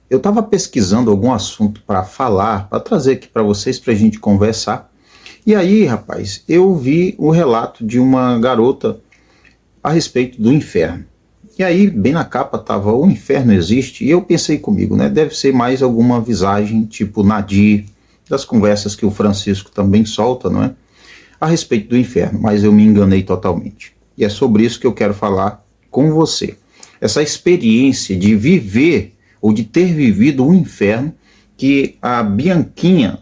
eu estava pesquisando algum assunto para falar, para trazer aqui para vocês, para a gente conversar. E aí, rapaz, eu vi o relato de uma garota a respeito do inferno. E aí, bem na capa estava: o inferno existe. E eu pensei comigo, né? Deve ser mais alguma visagem, tipo Nadir, das conversas que o Francisco também solta, não é? A respeito do inferno, mas eu me enganei totalmente. E é sobre isso que eu quero falar com você. Essa experiência de viver ou de ter vivido um inferno que a Bianquinha,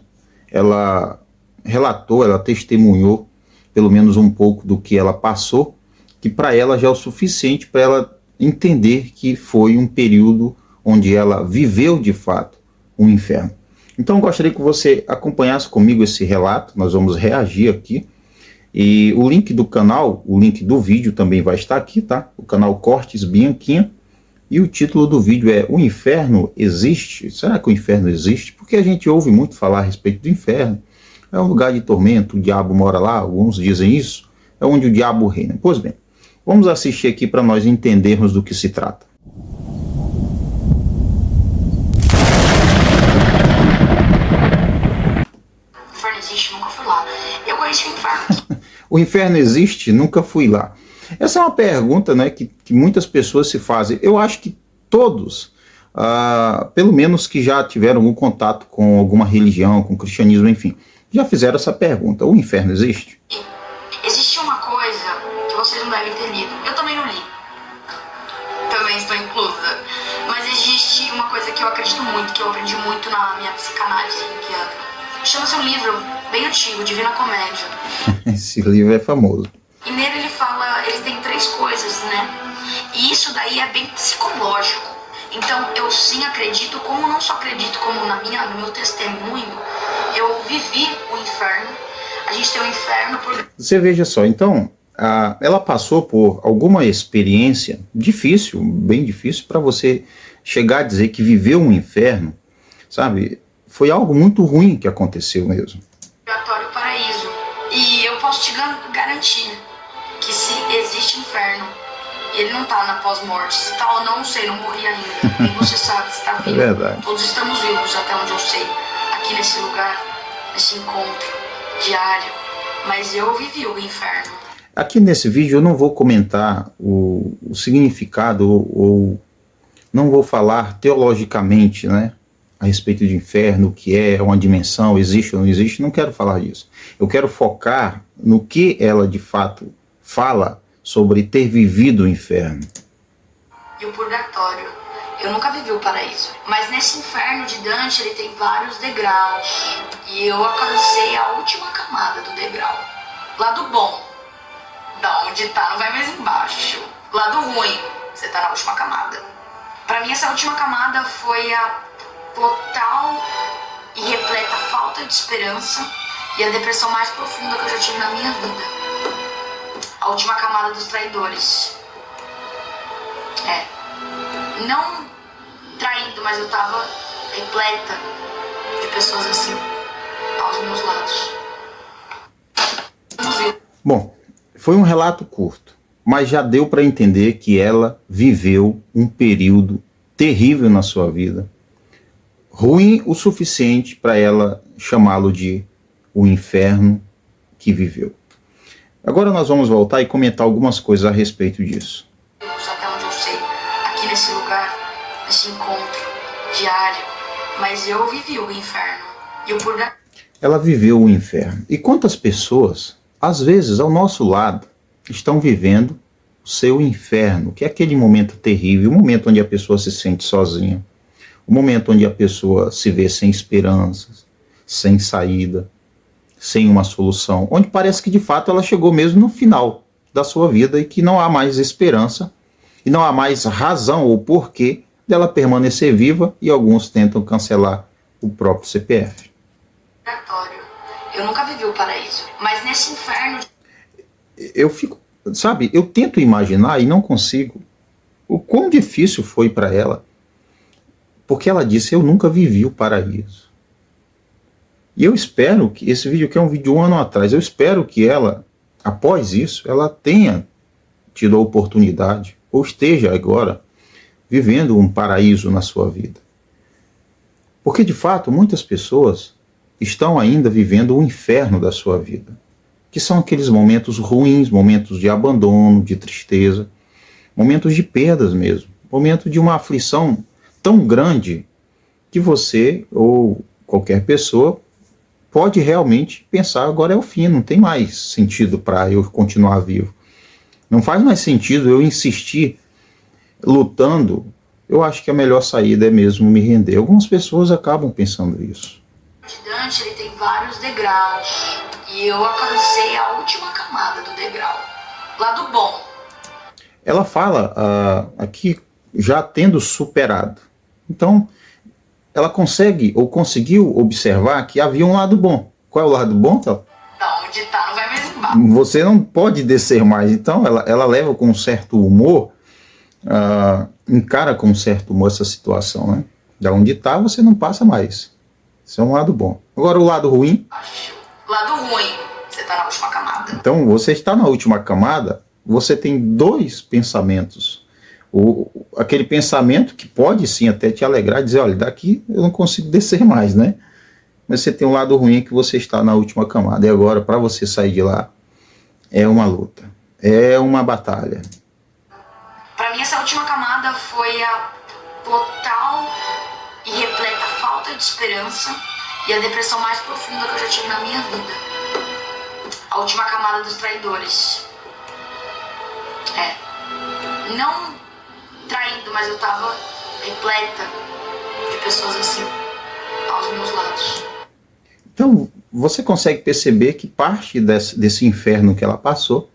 ela relatou, ela testemunhou pelo menos um pouco do que ela passou, que para ela já é o suficiente para ela entender que foi um período onde ela viveu de fato um inferno. Então eu gostaria que você acompanhasse comigo esse relato, nós vamos reagir aqui. E o link do canal, o link do vídeo também vai estar aqui, tá? O canal Cortes Bianquinha. E o título do vídeo é: o inferno existe? Será que o inferno existe? Porque a gente ouve muito falar a respeito do inferno. É um lugar de tormento, o diabo mora lá, alguns dizem isso. É onde o diabo reina. Pois bem, vamos assistir aqui para nós entendermos do que se trata. Existe, nunca fui lá. Eu conheci o inferno. O inferno existe? Nunca fui lá. Essa é uma pergunta, né, que muitas pessoas se fazem. Eu acho que todos, pelo menos que já tiveram algum contato com alguma religião, com o cristianismo, enfim, já fizeram essa pergunta: o inferno existe? Existe uma coisa que vocês não devem ter lido. Eu também não li. Também estou inclusa. Mas existe uma coisa que eu acredito muito, que eu aprendi muito na minha psicanálise, que é... chama-se um livro bem antigo, Divina Comédia. Esse livro é famoso. E nele ele fala, ele tem 3 coisas, né? E isso daí é bem psicológico. Então eu sim acredito, como não só acredito, como no meu testemunho, eu vivi o inferno. A gente tem o inferno por... Você veja só, então, ela passou por alguma experiência difícil, bem difícil, para você chegar a dizer que viveu um inferno, sabe? Foi algo muito ruim que aconteceu mesmo. Purgatório e paraíso. E eu posso te garantir que se existe inferno, ele não tá na pós-morte. Se tá ou não sei, não morri ainda. Nem você sabe se tá vivo. É verdade. Todos estamos vivos, até onde eu sei. Aqui nesse lugar, nesse encontro diário. Mas eu vivi o inferno. Aqui nesse vídeo eu não vou comentar o significado ou não vou falar teologicamente, né, a respeito de inferno, o que é uma dimensão, existe ou não existe. Não quero falar disso. Eu quero focar no que ela de fato fala sobre ter vivido o inferno. E o purgatório. Eu nunca vivi o paraíso. Mas nesse inferno de Dante, ele tem vários degraus. E eu alcancei a última camada do degrau. Lado bom, da onde tá, não vai mais embaixo. Lado ruim, você tá na última camada. Pra mim, essa última camada foi a total e repleta falta de esperança e a depressão mais profunda que eu já tive na minha vida. A última camada dos traidores. Não traindo, mas eu tava repleta de pessoas assim, aos meus lados. Bom, foi um relato curto, mas já deu para entender que ela viveu um período terrível na sua vida. Ruim o suficiente para ela chamá-lo de o inferno que viveu. Agora nós vamos voltar e comentar algumas coisas a respeito disso. Até onde eu sei, aqui nesse lugar, nesse encontro diário, mas eu vivi o inferno e o purgatório. Ela viveu o inferno. E quantas pessoas, às vezes ao nosso lado, estão vivendo o seu inferno, que é aquele momento terrível, o momento onde a pessoa se sente sozinha, o momento onde a pessoa se vê sem esperanças, sem saída, sem uma solução, onde parece que de fato ela chegou mesmo no final da sua vida e que não há mais esperança e não há mais razão ou porquê dela permanecer viva, e alguns tentam cancelar o próprio CPF. Eu nunca vivi o paraíso, mas nesse inferno... Eu fico, sabe, eu tento imaginar e não consigo o quão difícil foi para ela, porque ela disse: eu nunca vivi o paraíso. E eu espero que esse vídeo, que é um vídeo de 1 ano atrás, eu espero que ela, após isso, ela tenha tido a oportunidade, ou esteja agora, vivendo um paraíso na sua vida. Porque, de fato, muitas pessoas estão ainda vivendo o inferno da sua vida, que são aqueles momentos ruins, momentos de abandono, de tristeza, momentos de perdas mesmo, momento de uma aflição tão grande que você ou qualquer pessoa pode realmente pensar: agora é o fim, não tem mais sentido para eu continuar vivo. Não faz mais sentido eu insistir lutando. Eu acho que a melhor saída é mesmo me render. Algumas pessoas acabam pensando isso. O Dante, ele tem vários degraus e eu alcancei a última camada do degrau, lado bom. Ela fala aqui já tendo superado. Então, ela consegue ou conseguiu observar que havia um lado bom. Qual é o lado bom, então? Não, onde tá não vai mais embaixo. Você não pode descer mais. Então, ela leva com um certo humor, encara com um certo humor essa situação, né? Da onde está, você não passa mais. Isso é um lado bom. Agora, o lado ruim. Lado ruim, você está na última camada. Então, você está na última camada, você tem dois pensamentos. Aquele pensamento que pode sim até te alegrar, dizer: olha, daqui eu não consigo descer mais, né? Mas você tem um lado ruim, que você está na última camada. E agora, para você sair de lá, é uma luta, é uma batalha. Para mim, essa última camada foi a total e repleta falta de esperança e a depressão mais profunda que eu já tive na minha vida. A última camada dos traidores. Não traindo, mas eu tava repleta de pessoas assim, aos meus lados. Então, você consegue perceber que parte desse inferno que ela passou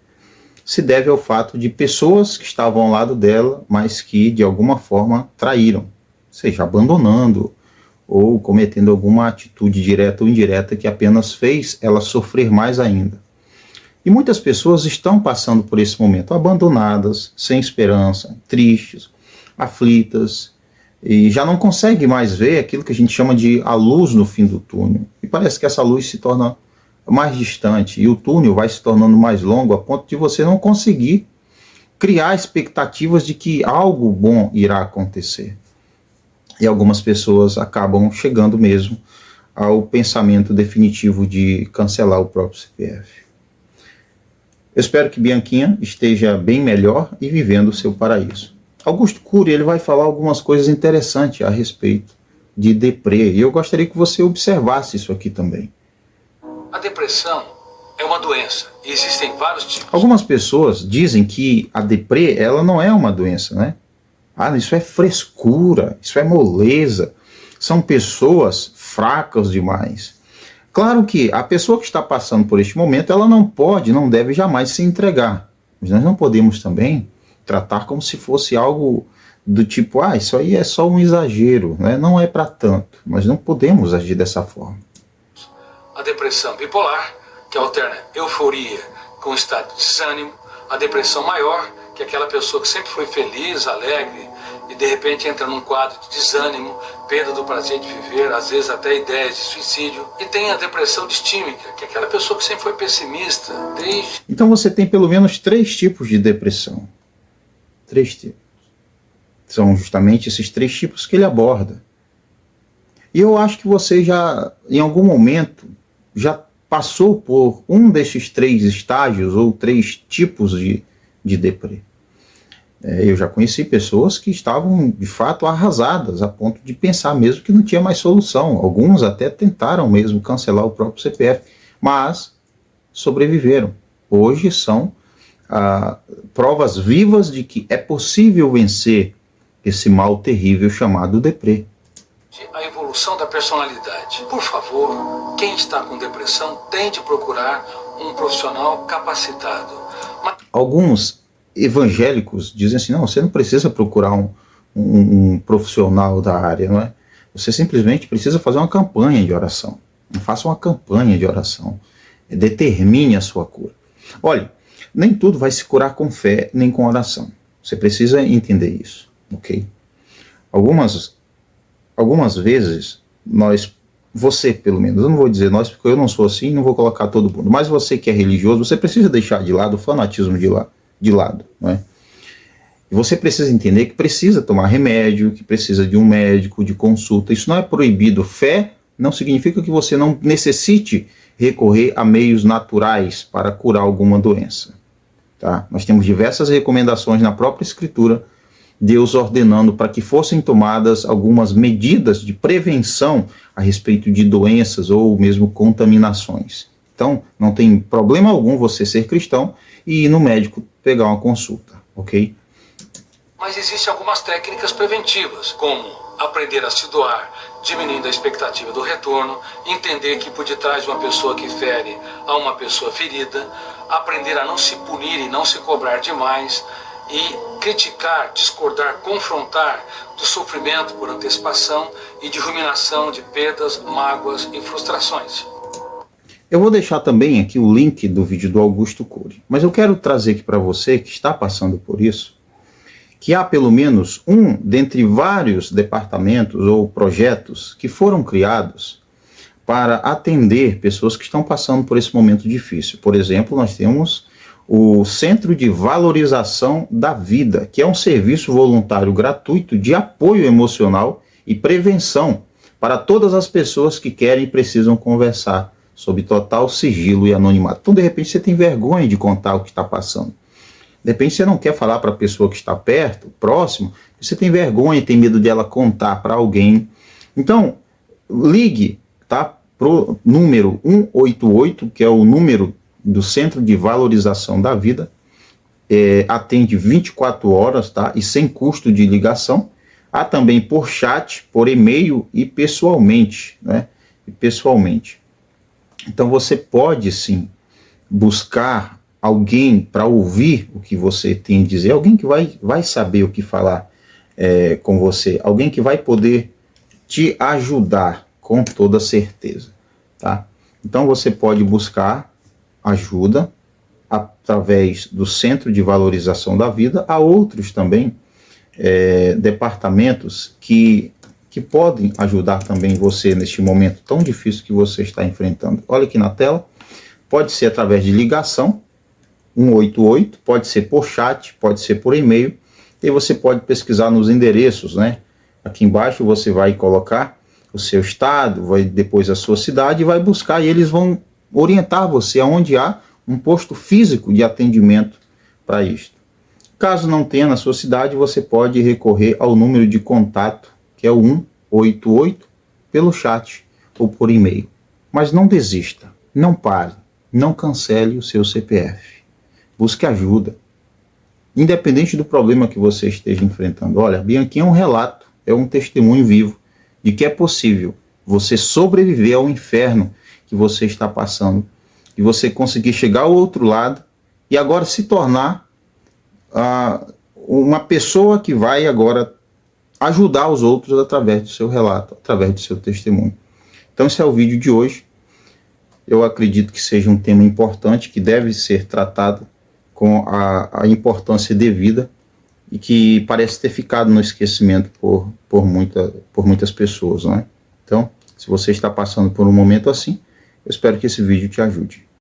se deve ao fato de pessoas que estavam ao lado dela, mas que de alguma forma traíram, seja abandonando ou cometendo alguma atitude direta ou indireta que apenas fez ela sofrer mais ainda. E muitas pessoas estão passando por esse momento, abandonadas, sem esperança, tristes, aflitas, e já não consegue mais ver aquilo que a gente chama de a luz no fim do túnel. E parece que essa luz se torna mais distante, e o túnel vai se tornando mais longo, a ponto de você não conseguir criar expectativas de que algo bom irá acontecer. E algumas pessoas acabam chegando mesmo ao pensamento definitivo de cancelar o próprio CPF. Eu espero que Bianquinha esteja bem melhor e vivendo o seu paraíso. Augusto Cury, ele vai falar algumas coisas interessantes a respeito de deprê, e eu gostaria que você observasse isso aqui também. A depressão é uma doença e existem vários tipos. Algumas pessoas dizem que a deprê, ela não é uma doença, né? Isso é frescura, isso é moleza, são pessoas fracas demais. Claro que a pessoa que está passando por este momento, ela não pode, não deve jamais se entregar. Mas nós não podemos também tratar como se fosse algo do tipo: isso aí é só um exagero, né? Não é para tanto. Nós não podemos agir dessa forma. A depressão bipolar, que alterna euforia com estado de desânimo. A depressão maior, que é aquela pessoa que sempre foi feliz, alegre, e de repente entra num quadro de desânimo, perda do prazer de viver, às vezes até ideias de suicídio. E tem a depressão distímica, que é aquela pessoa que sempre foi pessimista, desde... Então você tem pelo menos 3 tipos de depressão. 3 tipos. São justamente esses 3 tipos que ele aborda. E eu acho que você já, em algum momento, já passou por um desses 3 estágios ou 3 tipos de deprê. Eu já conheci pessoas que estavam, de fato, arrasadas, a ponto de pensar mesmo que não tinha mais solução. Alguns até tentaram mesmo cancelar o próprio CPF, mas sobreviveram. Hoje são provas vivas de que é possível vencer esse mal terrível chamado deprê. A evolução da personalidade. Por favor, quem está com depressão tem de procurar um profissional capacitado. Alguns evangélicos dizem assim: não, você não precisa procurar um profissional da área, não é? Você simplesmente precisa fazer uma campanha de oração. Faça uma campanha de oração. Determine a sua cura. Olha, nem tudo vai se curar com fé nem com oração. Você precisa entender isso, ok? Algumas vezes, você pelo menos, eu não vou dizer nós porque eu não sou assim, não vou colocar todo mundo, mas você que é religioso, você precisa deixar de lado o fanatismo de lado, não é? E você precisa entender que precisa tomar remédio, que precisa de um médico, de consulta. Isso não é proibido. Fé não significa que você não necessite recorrer a meios naturais para curar alguma doença. Tá? Nós temos diversas recomendações na própria Escritura, Deus ordenando para que fossem tomadas algumas medidas de prevenção a respeito de doenças ou mesmo contaminações. Então, não tem problema algum você ser cristão e ir no médico pegar uma consulta, ok? Mas existem algumas técnicas preventivas, como aprender a se doar, diminuindo a expectativa do retorno, entender que por detrás de uma pessoa que fere há uma pessoa ferida, aprender a não se punir e não se cobrar demais, e criticar, discordar, confrontar do sofrimento por antecipação e de ruminação de perdas, mágoas e frustrações. Eu vou deixar também aqui o link do vídeo do Augusto Cury, mas eu quero trazer aqui para você que está passando por isso, que há pelo menos um dentre vários departamentos ou projetos que foram criados para atender pessoas que estão passando por esse momento difícil. Por exemplo, nós temos o Centro de Valorização da Vida, que é um serviço voluntário gratuito de apoio emocional e prevenção para todas as pessoas que querem e precisam conversar sob total sigilo e anonimato. Então, de repente, você tem vergonha de contar o que está passando. De repente, você não quer falar para a pessoa que está perto, próximo, você tem vergonha, tem medo de ela contar para alguém. Então, ligue, tá, pro número 188, que é o número do Centro de Valorização da Vida, atende 24 horas, tá, e sem custo de ligação. Há também por chat, por e-mail e pessoalmente, né, Então você pode sim buscar alguém para ouvir o que você tem a dizer, alguém que vai saber o que falar com você, alguém que vai poder te ajudar com toda certeza, tá? Então você pode buscar ajuda através do Centro de Valorização da Vida. Há outros também departamentos que podem ajudar também você neste momento tão difícil que você está enfrentando. Olha aqui na tela, pode ser através de ligação, 188, pode ser por chat, pode ser por e-mail, e você pode pesquisar nos endereços, né? Aqui embaixo você vai colocar o seu estado, vai depois a sua cidade e vai buscar, e eles vão orientar você aonde há um posto físico de atendimento para isto. Caso não tenha na sua cidade, você pode recorrer ao número de contato, que é o 188, pelo chat ou por e-mail. Mas não desista, não pare, não cancele o seu CPF. Busque ajuda, independente do problema que você esteja enfrentando. Olha, bem aqui é um relato, é um testemunho vivo de que é possível você sobreviver ao inferno que você está passando, e você conseguir chegar ao outro lado e agora se tornar uma pessoa que vai agora ajudar os outros através do seu relato, através do seu testemunho. Então esse é o vídeo de hoje. Eu acredito que seja um tema importante, que deve ser tratado com a importância devida e que parece ter ficado no esquecimento por muitas pessoas, não é? Então, se você está passando por um momento assim, eu espero que esse vídeo te ajude.